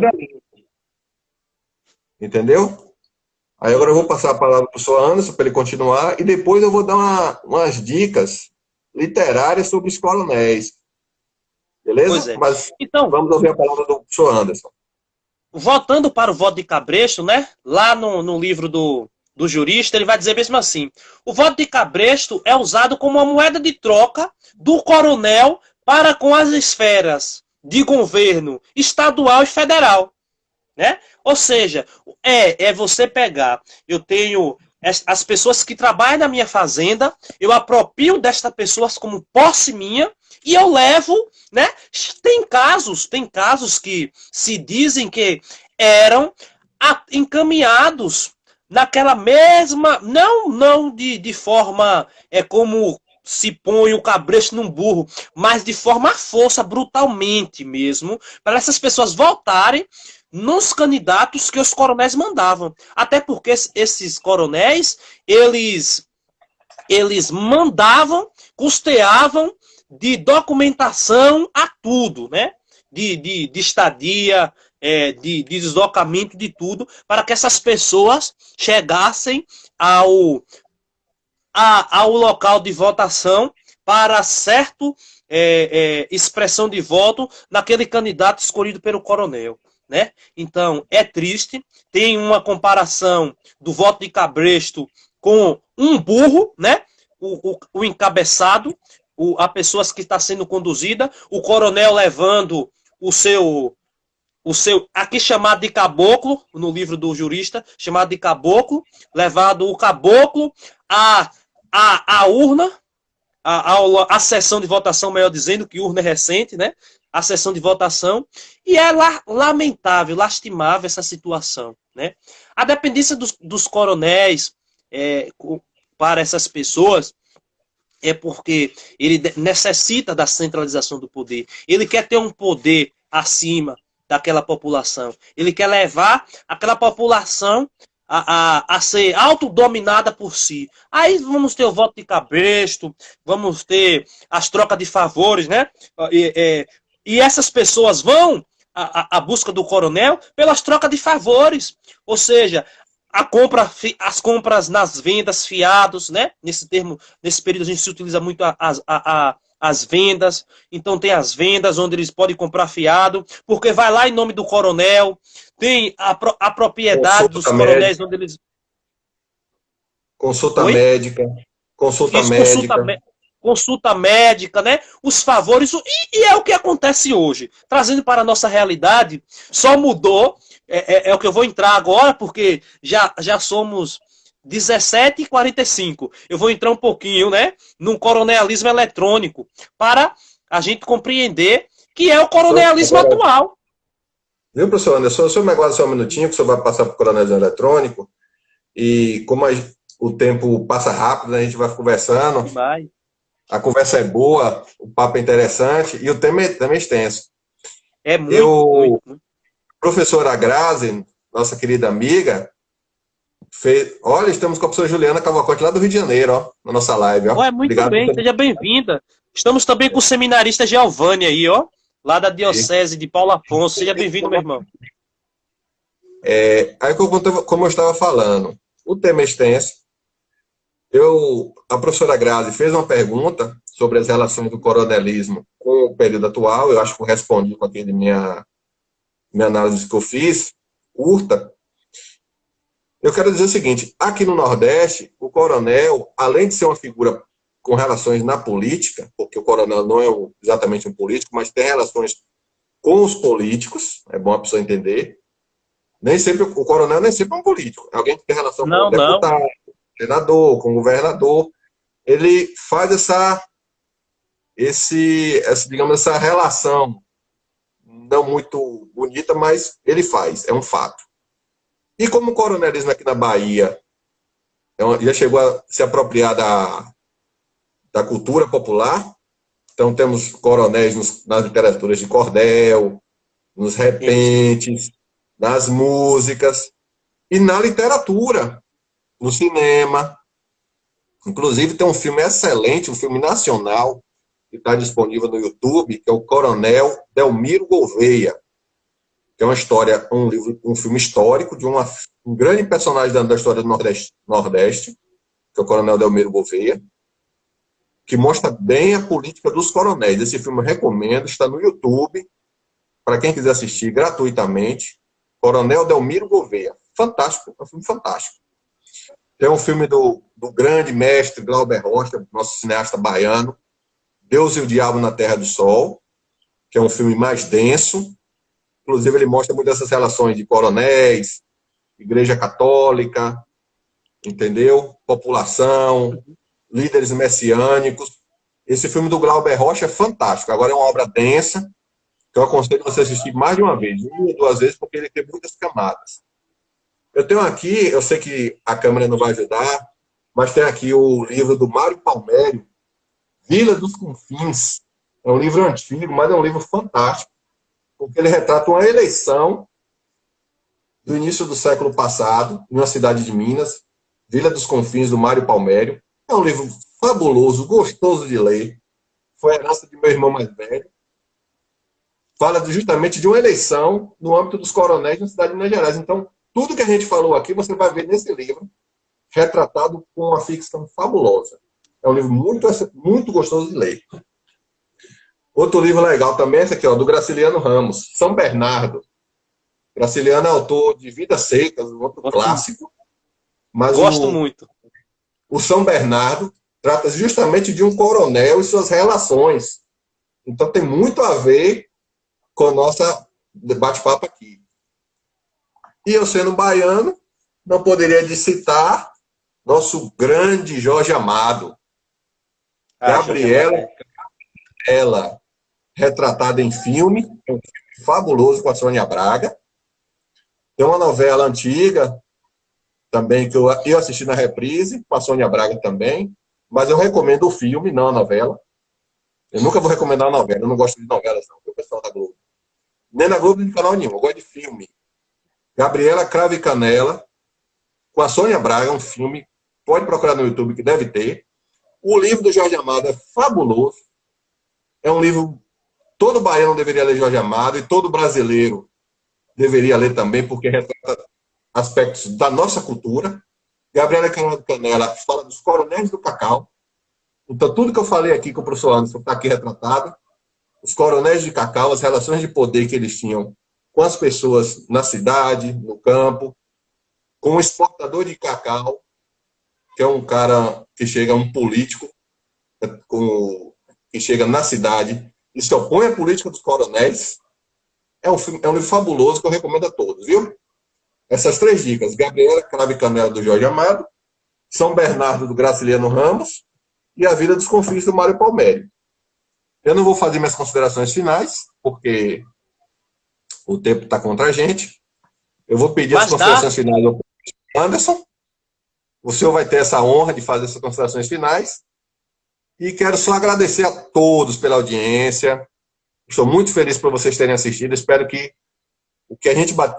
Entendeu? Aí agora eu vou passar a palavra para o senhor Anderson para ele continuar e depois eu vou dar umas dicas literárias sobre os coronéis. Beleza? Pois é. Mas então, vamos ouvir a palavra do senhor Anderson. Voltando para o voto de cabresto, né? Lá no livro do jurista, ele vai dizer mesmo assim: o voto de cabresto é usado como uma moeda de troca do coronel para com as esferas de governo estadual e federal, né? Ou seja, é você pegar, eu tenho as pessoas que trabalham na minha fazenda, eu aproprio destas pessoas como posse minha e eu levo, né? Tem casos que se dizem que eram encaminhados naquela mesma, não de forma como se põe o cabresto num burro, mas de forma à força, brutalmente mesmo, para essas pessoas voltarem nos candidatos que os coronéis mandavam. Até porque esses coronéis, eles mandavam, custeavam de documentação a tudo, né? De estadia, de deslocamento, de tudo, para que essas pessoas chegassem ao local de votação para certa expressão de voto naquele candidato escolhido pelo coronel, né? Então, é triste. Tem uma comparação do voto de cabresto com um burro, né? O encabeçado, a pessoa que está sendo conduzida, o coronel levando o seu, aqui chamado de caboclo, no livro do jurista, chamado de caboclo, levado o caboclo a urna, a sessão de votação, melhor dizendo, que urna é recente, né? A sessão de votação, e é lamentável, lastimável essa situação, né? A dependência dos coronéis para essas pessoas é porque ele necessita da centralização do poder. Ele quer ter um poder acima daquela população. Ele quer levar aquela população a ser autodominada por si. Aí vamos ter o voto de cabresto, vamos ter as trocas de favores, né? E essas pessoas vão à busca do coronel pelas trocas de favores. Ou seja, as compras nas vendas, fiados, né? Nesse período a gente se utiliza muito as vendas. Então tem as vendas onde eles podem comprar fiado, porque vai lá em nome do coronel. Tem a propriedade dos coronéis onde eles... Consulta médica. Consulta médica, né? Os favores, e é o que acontece hoje. Trazendo para a nossa realidade, só mudou, é o que eu vou entrar agora, porque já somos 17h45. Eu vou entrar um pouquinho, né? Num coronelismo eletrônico, para a gente compreender que é o coronelismo atual. Viu, professor Anderson? O senhor me aguarda só um minutinho, que o senhor vai passar para o coronelismo eletrônico, e como o tempo passa rápido, a gente vai conversando. Vai. A conversa é boa, o papo é interessante e o tema é extenso. É muito. Professora Grazi, nossa querida amiga, olha, estamos com a professora Juliana Cavalcante lá do Rio de Janeiro, ó, na nossa live. Ó. Muito obrigado, bem, seja bem-vinda. Estamos também com o seminarista Giovanni aí, ó, lá da Diocese de Paulo Afonso. Seja bem-vindo, meu irmão. Aí, como eu estava falando, o tema é extenso. A professora Grazi fez uma pergunta sobre as relações do coronelismo com o período atual. Eu acho que eu respondi com aquele minha análise que eu fiz, curta. Eu quero dizer o seguinte, aqui no Nordeste, o coronel, além de ser uma figura com relações na política, porque o coronel não é exatamente um político, mas tem relações com os políticos, é bom a pessoa entender. Nem sempre, o coronel nem sempre é um político, é alguém que tem relação com o Não, não. deputado, senador, com o governador. Ele faz digamos, essa relação não muito bonita, mas ele faz, é um fato. E como o coronelismo aqui na Bahia já chegou a se apropriar da cultura popular, então temos coronéis nas literaturas de cordel, nos repentes, nas músicas e na literatura, no cinema. Inclusive tem um filme excelente, um filme nacional, que está disponível no YouTube, que é o Coronel Delmiro Gouveia, que é uma história, um filme histórico de um grande personagem da história do Nordeste, que é o Coronel Delmiro Gouveia, que mostra bem a política dos coronéis. Esse filme eu recomendo, está no YouTube, para quem quiser assistir gratuitamente. Coronel Delmiro Gouveia. Fantástico, é um filme fantástico. Tem um filme do grande mestre Glauber Rocha, nosso cineasta baiano, Deus e o Diabo na Terra do Sol, que é um filme mais denso. Inclusive, ele mostra muito essas relações de coronéis, Igreja Católica, entendeu? População, líderes messiânicos. Esse filme do Glauber Rocha é fantástico. Agora é uma obra densa, que eu aconselho você assistir mais de uma vez, 1 ou 2 vezes, porque ele tem muitas camadas. Eu tenho aqui, eu sei que a câmera não vai ajudar, mas tem aqui o livro do Mário Palmério, Vila dos Confins. É um livro antigo, mas é um livro fantástico, porque ele retrata uma eleição do início do século passado, em uma cidade de Minas, Vila dos Confins, do Mário Palmério. É um livro fabuloso, gostoso de ler. Foi a herança de meu irmão mais velho. Fala justamente de uma eleição no âmbito dos coronéis na cidade de Minas Gerais. Então, tudo que a gente falou aqui, você vai ver nesse livro, retratado com uma ficção fabulosa. É um livro muito, muito gostoso de ler. Outro livro legal também é esse aqui, ó, do Graciliano Ramos, São Bernardo. Graciliano é autor de Vidas Secas, um outro clássico. Mas Gosto muito. O São Bernardo trata justamente de um coronel e suas relações. Então tem muito a ver com o nosso bate-papo aqui. E eu, sendo baiano, não poderia de citar nosso grande Jorge Amado. Gabriela, ela retratada em filme, é um filme fabuloso com a Sônia Braga. Tem uma novela antiga também que eu assisti na reprise, com a Sônia Braga também, mas eu recomendo o filme, não a novela. Eu nunca vou recomendar a novela, eu não gosto de novelas, não, porque o pessoal da Globo. Nem na Globo, nem de canal nenhum, eu gosto de filme. Gabriela Cravo e Canela, com a Sônia Braga, um filme, pode procurar no YouTube, que deve ter. O livro do Jorge Amado é fabuloso. É um livro, todo baiano deveria ler Jorge Amado, e todo brasileiro deveria ler também, porque retrata aspectos da nossa cultura. Gabriela Cravo e Canela fala dos coronéis do cacau. Então, tudo que eu falei aqui com o professor Anderson está aqui retratado. Os coronéis de cacau, as relações de poder que eles tinham com as pessoas na cidade, no campo, com o exportador de cacau, que é um cara que chega, um político, que chega na cidade e se opõe à política dos coronéis. É um livro fabuloso que eu recomendo a todos, viu? Essas 3 dicas: Gabriela Cravo e Canela, do Jorge Amado, São Bernardo, do Graciliano Ramos, e A Vida dos Confins, do Mário Palmério. Eu não vou fazer minhas considerações finais, porque o tempo está contra a gente. Eu vou pedir as considerações finais ao Anderson. O senhor vai ter essa honra de fazer essas considerações finais. E quero só agradecer a todos pela audiência. Estou muito feliz por vocês terem assistido. Espero que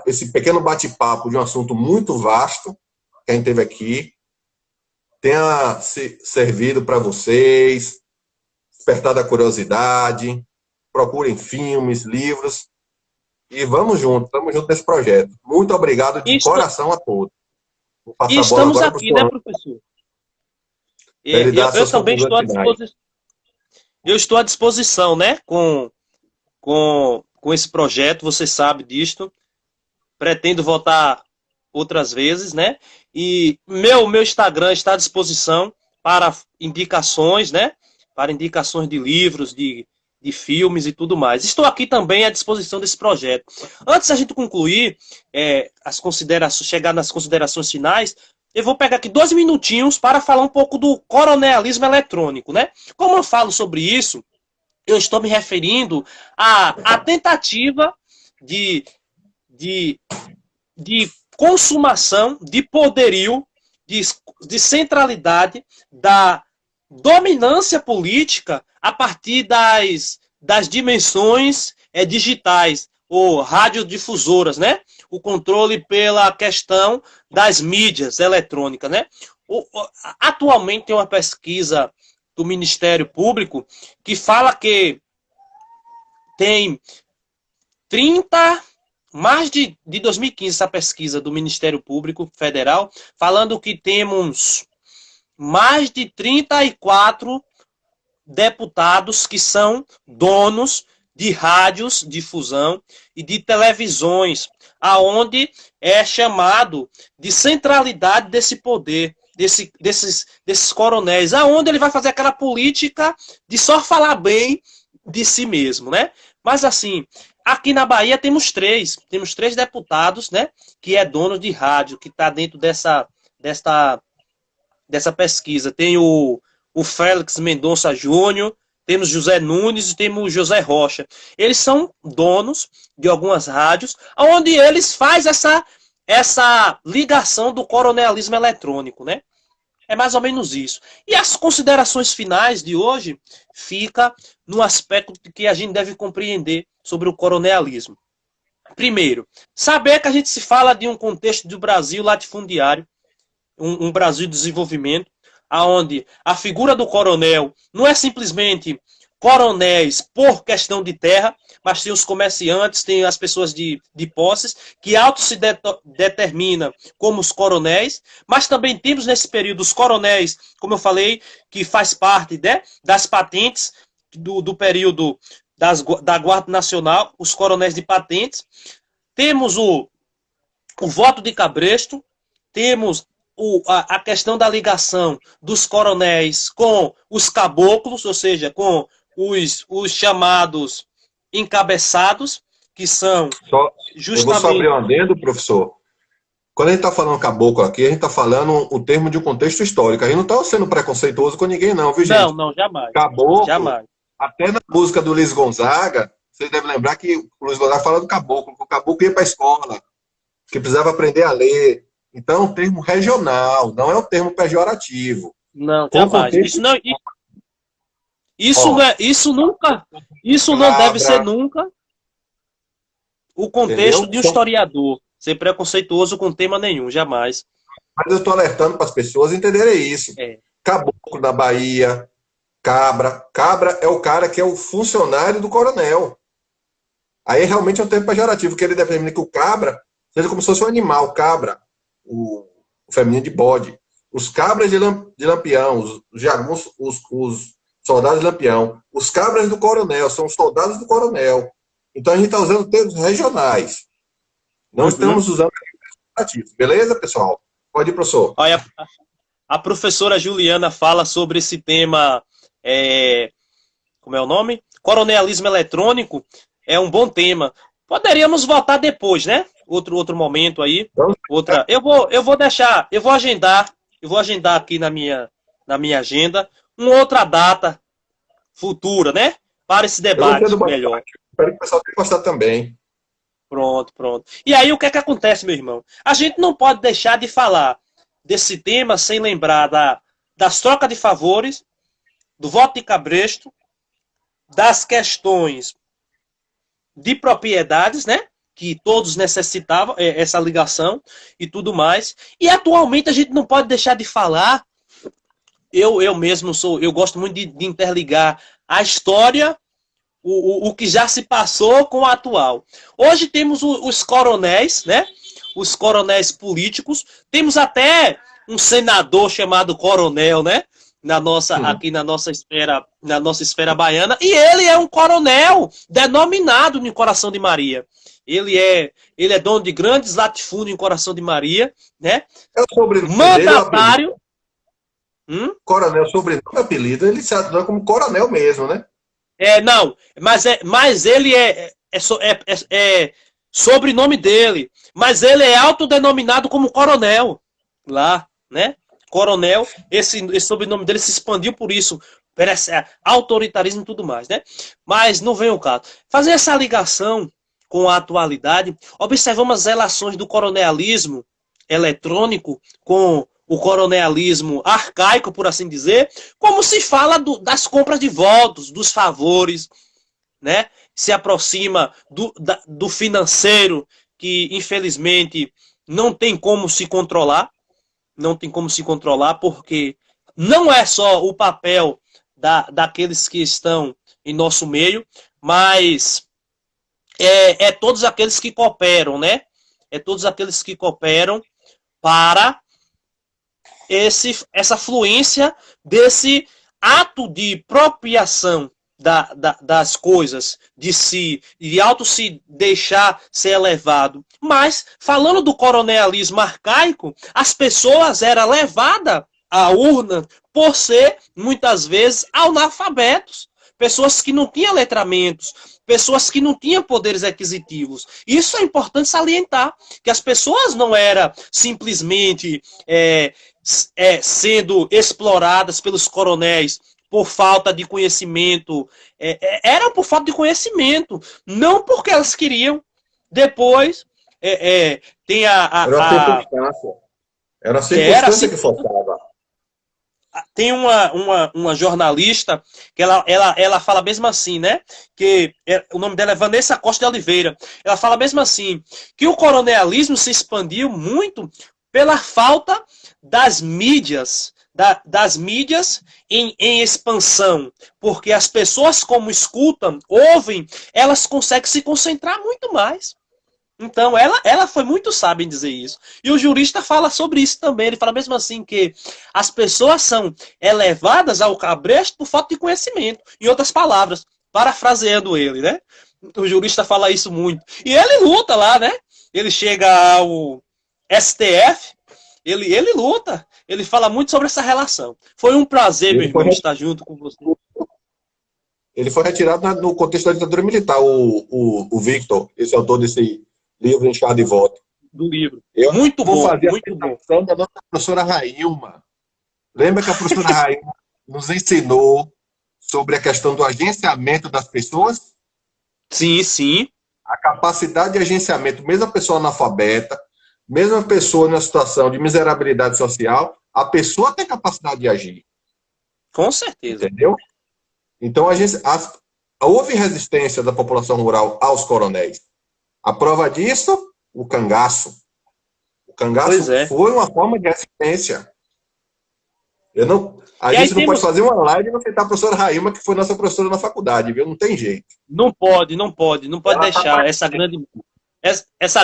esse pequeno bate-papo de um assunto muito vasto que a gente teve aqui tenha servido para vocês, despertado a curiosidade. Procurem filmes, livros e vamos junto nesse projeto. Muito obrigado de coração a todos. Vou passar e estamos aqui, né, professor? Eu também estou à disposição. Eu estou à disposição, né, com esse projeto, você sabe disto. Pretendo voltar outras vezes, né? E meu Instagram está à disposição para indicações, né? Para indicações de livros, de filmes e tudo mais. Estou aqui também à disposição desse projeto. Antes da gente concluir, chegar nas considerações finais, eu vou pegar aqui 2 minutinhos para falar um pouco do coronelismo eletrônico, né? Como eu falo sobre isso, eu estou me referindo à tentativa de consumação, de poderio, de centralidade da dominância política a partir das dimensões digitais ou radiodifusoras, né? O controle pela questão das mídias eletrônicas, né? Atualmente tem uma pesquisa do Ministério Público que fala que tem 30, mais de 2015, essa pesquisa do Ministério Público Federal, falando que temos mais de 34 deputados que são donos de rádios, difusão e de televisões, aonde é chamado de centralidade desse poder, desses coronéis, aonde ele vai fazer aquela política de só falar bem de si mesmo, né? Mas assim, aqui na Bahia temos três deputados, né? Que é dono de rádio, que está dentro dessa pesquisa. Tem o Félix Mendonça Júnior, temos José Nunes e temos José Rocha. Eles são donos de algumas rádios, onde eles fazem essa ligação do coronelismo eletrônico, né? É mais ou menos isso. E as considerações finais de hoje fica no aspecto que a gente deve compreender sobre o coronelismo. Primeiro, saber que a gente se fala de um contexto do Brasil latifundiário, um Brasil de desenvolvimento, onde a figura do coronel não é simplesmente coronéis por questão de terra, mas tem os comerciantes, tem as pessoas de posses, que auto se determina como os coronéis, mas também temos nesse período os coronéis, como eu falei, que faz parte, né, das patentes do período da Guarda Nacional, os coronéis de patentes. Temos o voto de cabresto, temos a questão da ligação dos coronéis com os caboclos, ou seja, com os chamados encabeçados, que são justamente... Eu vou só abrir um adendo, professor. Quando a gente está falando caboclo aqui, a gente está falando o termo de um contexto histórico. A gente não está sendo preconceituoso com ninguém, não, viu, gente? Não, jamais. Caboclo, jamais. Até na música do Luiz Gonzaga, vocês devem lembrar que o Luiz Gonzaga fala do caboclo, que o caboclo ia para a escola, que precisava aprender a ler. Então é um termo regional, não é um termo pejorativo. Não, jamais. Isso não deve ser nunca o contexto de um historiador ser preconceituoso com tema nenhum, jamais. Mas eu estou alertando para as pessoas entenderem isso. Caboclo na Bahia, cabra. Cabra é o cara que é o funcionário do coronel. Aí realmente é um termo pejorativo, que ele determina que o cabra seja como se fosse um animal, cabra, o feminino de bode. Os cabras de Lampião, os jagunços, os soldados de Lampião. Os cabras do coronel são os soldados do coronel. Então a gente está usando termos regionais. Não estamos usando termos. Beleza, pessoal? Pode ir, professor. Olha, a professora Juliana fala sobre esse tema, como é o nome? Coronelismo eletrônico. É um bom tema. Poderíamos voltar depois, né? Outro momento aí. Eu vou agendar aqui na minha agenda uma outra data futura, né? Para esse debate melhor. Espero que o pessoal tenha gostado também. Pronto. E aí o que é que acontece, meu irmão? A gente não pode deixar de falar desse tema sem lembrar das trocas de favores, do voto de cabresto, das questões de propriedades, né? Que todos necessitavam, essa ligação e tudo mais. E atualmente a gente não pode deixar de falar, eu mesmo eu gosto muito de interligar a história, o que já se passou com o atual. Hoje temos os coronéis, né? Os coronéis políticos. Temos até um senador chamado coronel, né? aqui na nossa esfera baiana, e ele é um coronel denominado no Coração de Maria. Ele é dono de grandes latifúndios em Coração de Maria, né? É o sobrenome dele, Mandatário. Coronel, sobrenome, apelido, ele se adora como coronel mesmo, né? Não, mas ele sobrenome dele, mas ele é autodenominado como coronel lá, né? Coronel, esse sobrenome dele se expandiu por isso, parece autoritarismo e tudo mais, né? Mas não vem o caso. Fazer essa ligação com a atualidade, observamos as relações do coronelismo eletrônico com o coronelismo arcaico, por assim dizer, como se fala das compras de votos, dos favores, né? Se aproxima do financeiro, que infelizmente não tem como se controlar, porque não é só o papel daqueles que estão em nosso meio, mas é todos aqueles que cooperam, né? É todos aqueles que cooperam para essa fluência desse ato de apropriação das coisas, de si, de auto se deixar ser elevado. Mas, falando do coronelismo arcaico, as pessoas eram levadas à urna por ser, muitas vezes, analfabetos. Pessoas que não tinham letramentos, pessoas que não tinham poderes aquisitivos. Isso é importante salientar, que as pessoas não eram simplesmente sendo exploradas pelos coronéis por falta de conhecimento, eram por falta de conhecimento, não porque elas queriam. Depois tem era a circunstância que faltava. Tem uma jornalista que ela fala mesmo assim, né? Que o nome dela é Vanessa Costa de Oliveira. Ela fala mesmo assim que o coronelismo se expandiu muito pela falta das mídias, das mídias em expansão, porque as pessoas, como escutam, ouvem, elas conseguem se concentrar muito mais. Então, ela foi muito sábia em dizer isso. E o jurista fala sobre isso também. Ele fala mesmo assim que as pessoas são elevadas ao cabresto por falta de conhecimento. Em outras palavras, parafraseando ele, né? O jurista fala isso muito. E ele luta lá, né? Ele chega ao STF, ele luta. Ele fala muito sobre essa relação. Foi um prazer, meu irmão, estar junto com você. Ele foi retirado no contexto da ditadura militar, o Victor, esse autor desse livro Enxada de Voto. Do livro. Eu muito vou bom, fazer muito a citação da nossa professora Railma. Lembra que a professora Railma nos ensinou sobre a questão do agenciamento das pessoas? Sim, sim. A capacidade de agenciamento, mesmo a pessoa analfabeta, mesmo a pessoa numa situação de miserabilidade social, a pessoa tem capacidade de agir. Com certeza. Entendeu? Então, houve resistência da população rural aos coronéis. A prova disso, o cangaço. O cangaço foi uma forma de resistência. A gente não pode fazer uma live e não citar a professora Railma, que foi nossa professora na faculdade, viu? Não tem jeito. Não pode deixar essa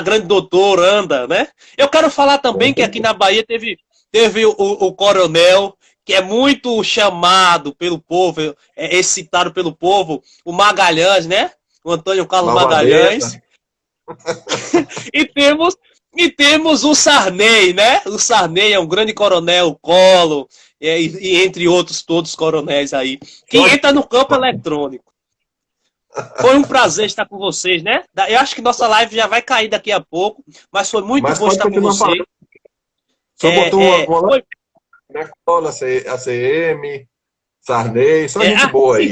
grande doutora anda, né? Eu quero falar também que aqui na Bahia teve o coronel, que é muito chamado pelo povo, citado pelo povo, o Magalhães, né? O Antônio Carlos Magalhães. E temos o Sarney, né? O Sarney é um grande coronel, o Collor, e entre outros todos coronéis aí, que entra no campo eletrônico. Foi um prazer estar com vocês, né? Eu acho que nossa live já vai cair daqui a pouco, mas foi muito bom estar com vocês. Só botou uma Collor, ACM, Sarney, só gente boa aí.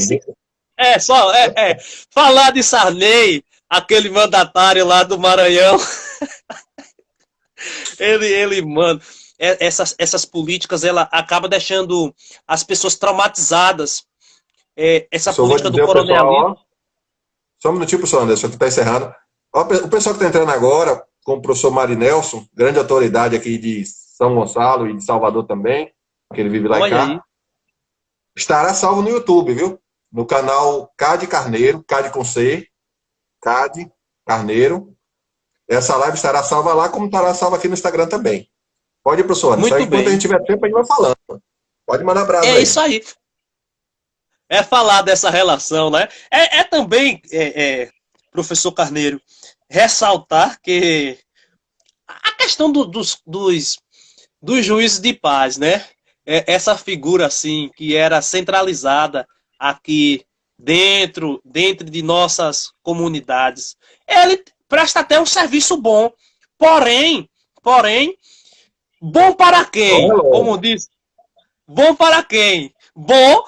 Falar de Sarney, aquele mandatário lá do Maranhão, mano, essas políticas, ela acaba deixando as pessoas traumatizadas. Essa política do coronelismo. Só um minutinho, professor Anderson, que está encerrando. O pessoal que está entrando agora, com o professor Mari Nelson, grande autoridade aqui de São Gonçalo e de Salvador também, que ele vive lá em cá, estará salvo no YouTube, viu? No canal Cade Carneiro, Cade com C, Cade Carneiro. Essa live estará salva lá, como estará salva aqui no Instagram também. Pode ir, professor. Muito bem. Enquanto a gente tiver tempo, a gente vai falando. Pode mandar brasa É aí. isso aí. É falar dessa relação, né? É também, professor Carneiro, ressaltar que a questão dos juízes de paz, né? Essa figura assim que era centralizada aqui dentro de nossas comunidades, ele presta até um serviço bom, porém, bom para Não é quem? Como longo. diz, bom para quem? Bom